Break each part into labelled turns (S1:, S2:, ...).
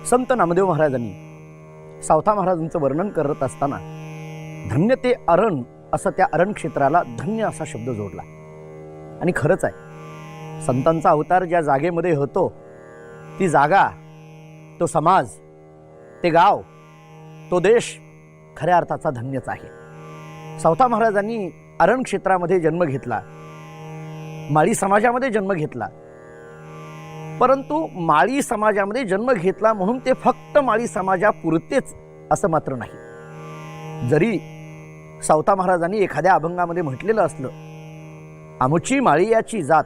S1: संत नामदेव महाराजांनी सावता महाराजांचं वर्णन करत असताना धन्य ते अरण असं त्या अरण क्षेत्राला धन्य असा शब्द जोडला. आणि खरंच आहे, संतांचा अवतार ज्या जागेमध्ये होतो ती जागा, तो समाज, ते गाव, तो देश खऱ्या अर्थाचा धन्यच आहे. सावता महाराजांनी अरण क्षेत्रामध्ये जन्म घेतला, माळी समाजामध्ये जन्म घेतला. परंतु माळी समाजामध्ये जन्म घेतला म्हणून ते फक्त माळी समाजापुरतेच असं मात्र नाही. जरी सावता महाराजांनी एखाद्या अभंगामध्ये म्हटलेलं असलं, आमुची माळीयाची जात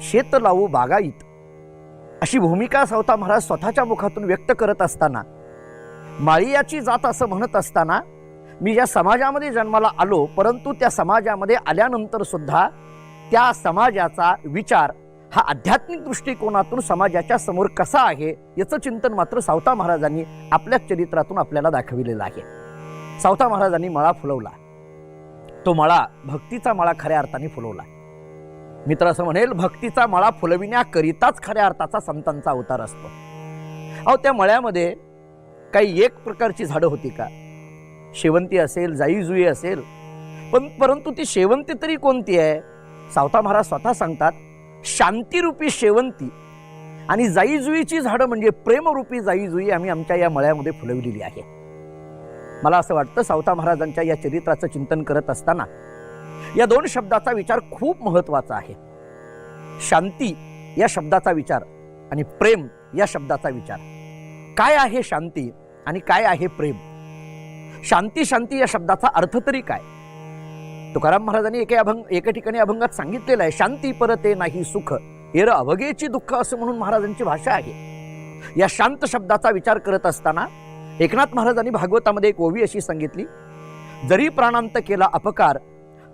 S1: शेत लावू बागाईत, अशी भूमिका सावता महाराज स्वतःच्या मुखातून व्यक्त करत असताना, माळीयाची जात असं म्हणत असताना, मी ज्या समाजामध्ये जन्माला आलो परंतु त्या समाजामध्ये आल्यानंतर सुद्धा त्या समाजाचा विचार हा आध्यात्मिक दृष्टिकोनातून समाजाच्या समोर कसा आहे याचं चिंतन मात्र सावता महाराजांनी आपल्या चरित्रातून आपल्याला दाखविलेलं आहे. सावता महाराजांनी मळा फुलवला, तो मळा भक्तीचा मळा खऱ्या अर्थाने फुलवला. मित्र असं म्हणेल, भक्तीचा मळा फुलविण्याकरिताच खऱ्या अर्थाचा संतांचा अवतार असतो. अहो, त्या मळ्यामध्ये काही एक प्रकारची झाडं होती का? शेवंती असेल, जाई-जुई असेल, परंतु ती शेवंती तरी कोणती आहे? सावता महाराज स्वतः सांगतात, शांतीरूपी शेवंती आणि जाई-जुईची झाडं म्हणजे प्रेमरूपी जाई-जुई आम्ही आमच्या या मळ्यामध्ये फुलवलेली आहे. मला असं वाटतं, सावता महाराजांच्या या चरित्राचं चिंतन करत असताना या दोन शब्दाचा विचार खूप महत्वाचा आहे. शांती या शब्दाचा विचार आणि प्रेम या शब्दाचा विचार. काय आहे शांती आणि काय आहे प्रेम? शांती शांती या शब्दाचा अर्थ तरी काय? तुकाराम महाराजांनी एका ठिकाणी अभंगात सांगितलेलं आहे, शांती परते नाही सुख, एरं अवघेची दुःख, असं म्हणून महाराजांची भाषा आहे. या शांत शब्दाचा विचार करत असताना एकनाथ महाराजांनी भागवतामध्ये एक ओवी अशी सांगितली, जरी प्राणांत केला अपकार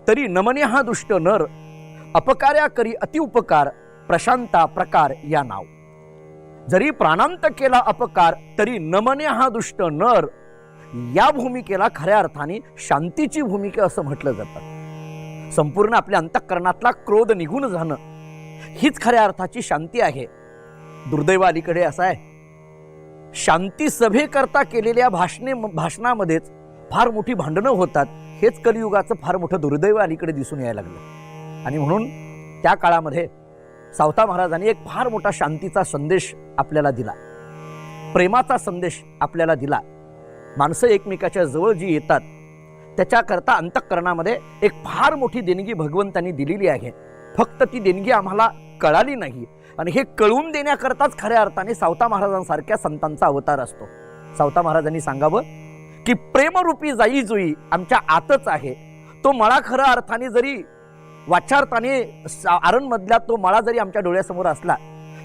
S1: तरी नमने हा दुष्ट नर, अपकार्या करी अतिउपकार, प्रशांता प्रकार या नाव. जरी प्राणांत केला अपकार तरी नमने हा दुष्ट नर, या भूमिकेला खऱ्या अर्थाने शांतीची भूमिका असं म्हटलं जातं. संपूर्ण आपल्या अंतःकरणातला क्रोध निघून जाणं हीच खऱ्या अर्थाची शांती आहे. दुर्दैव अलीकडे असं आहे, शांती सभेकरता केलेल्या भाषणामध्येच फार मोठी भांडणं होतात. हेच कलियुगाचं फार मोठं दुर्दैव अलीकडे दिसून यायला लागलं. आणि म्हणून त्या काळामध्ये सावता महाराजांनी एक फार मोठा शांतीचा संदेश आपल्याला दिला, प्रेमाचा संदेश आपल्याला दिला. माणसं एकमेकाच्या जवळ जी येतात त्याच्याकरता अंतःकरणामध्ये एक फार मोठी देणगी भगवंतांनी दिलेली आहे. फक्त ती देणगी आम्हाला कळाली नाही, आणि हे कळून देण्याकरताच खऱ्या अर्थाने सावता महाराजांसारख्या संतांचा अवतार असतो. सावता महाराजांनी सांगावं की प्रेमरूपी जाई-जुई आमच्या आतच आहे. तो मळा खऱ्या अर्थाने जरी वाचार्थाने आरणमधला तो मळा जरी आमच्या डोळ्यासमोर असला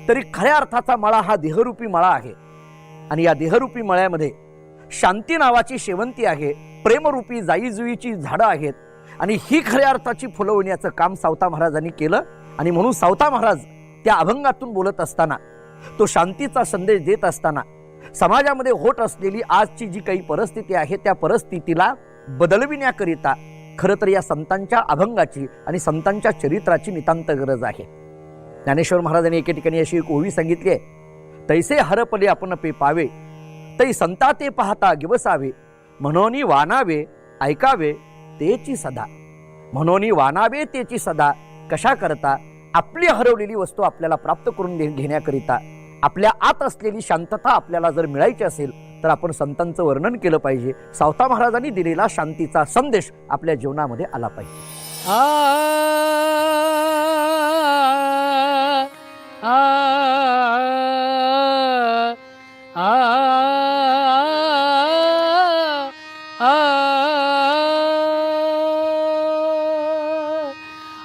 S1: तरी खऱ्या अर्थाचा मळा हा देहरूपी मळा आहे. आणि या देहरूपी मळ्यामध्ये शांती नावाची शेवंती आहे, प्रेमरूपी जाई-जुईची झाडं आहेत, आणि ही खऱ्या अर्थाची फुलवण्याचं काम सावता महाराजांनी केलं. आणि म्हणून सावता महाराज त्या अभंगातून बोलत असताना, तो शांतीचा संदेश देत असताना, समाजामध्ये होत असलेली आजची जी काही परिस्थिती आहे त्या परिस्थितीला बदलविण्याकरिता खरं तर या संतांच्या अभंगाची आणि संतांच्या चरित्राची नितांत गरज आहे. ज्ञानेश्वर महाराजांनी एके ठिकाणी अशी एक ओवी सांगितली आहे, तैसे हरपले आपण पे पावे, तै संता ते पाहता गिवसावे, म्हणोनी वानावे ऐकावे तेची सदा. म्हणोनी वानावे तेची सदा, कशा करता? आपली हरवलेली वस्तू आपल्याला प्राप्त करून घेण्याकरिता, आपल्या आत असलेली शांतता आपल्याला जर मिळायची असेल तर आपण संतांचं वर्णन केलं पाहिजे. सावता महाराजांनी दिलेला शांतीचा संदेश आपल्या जीवनामध्ये आला पाहिजे.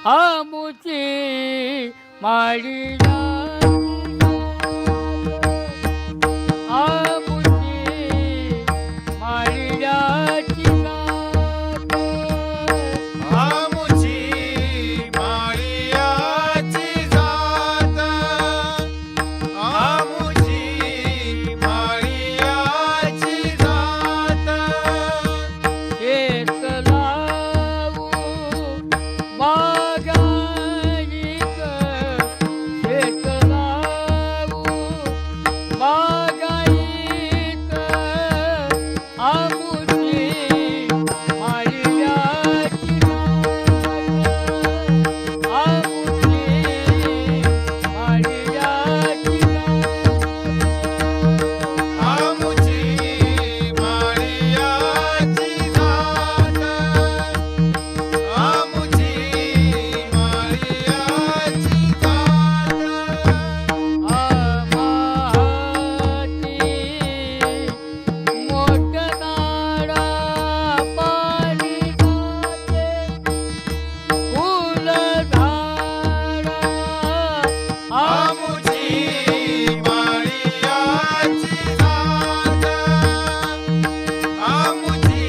S2: आमुची माळी एक आमुची माळियाची जात, आमुची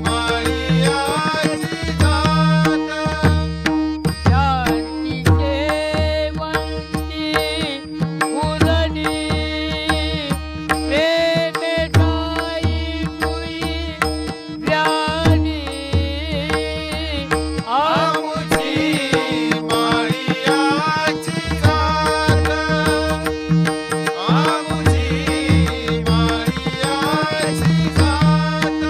S2: माळियाची जात.
S3: शांती शेवंती फुलली, प्रेमे ठाई तुई ज्ञानी.
S2: आमुची माळियाची जात, आमुची माळियाची जात.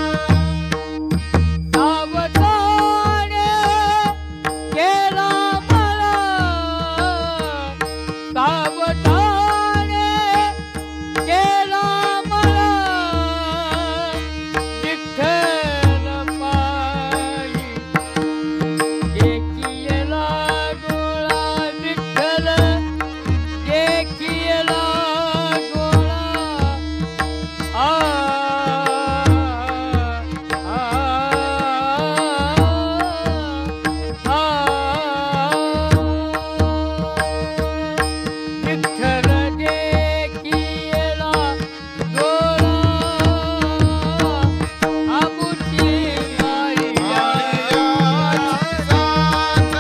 S3: सावधाने केला मला, सावधाने केला मला, विठ्ठल पायी देखियला गोळा, विठ्ठल देखियला गोळा. आ विठ्ठल देखियला गोळा, आमुची
S2: माळियाची जात,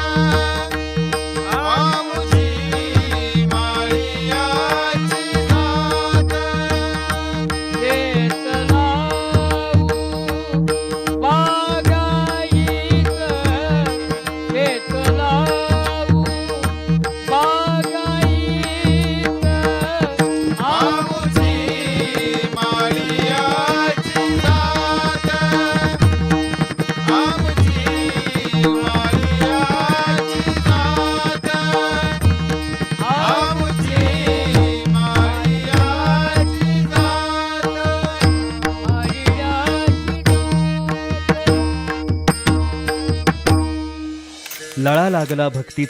S2: आमुची माळियाची जात.
S3: शेत लावू बागायीत, शेत लावू बागायीत.
S2: आमुची माळियाची जात, आमुची माळियाची जात, आमुची माळियाची जात.
S4: लळा लागला भक्ती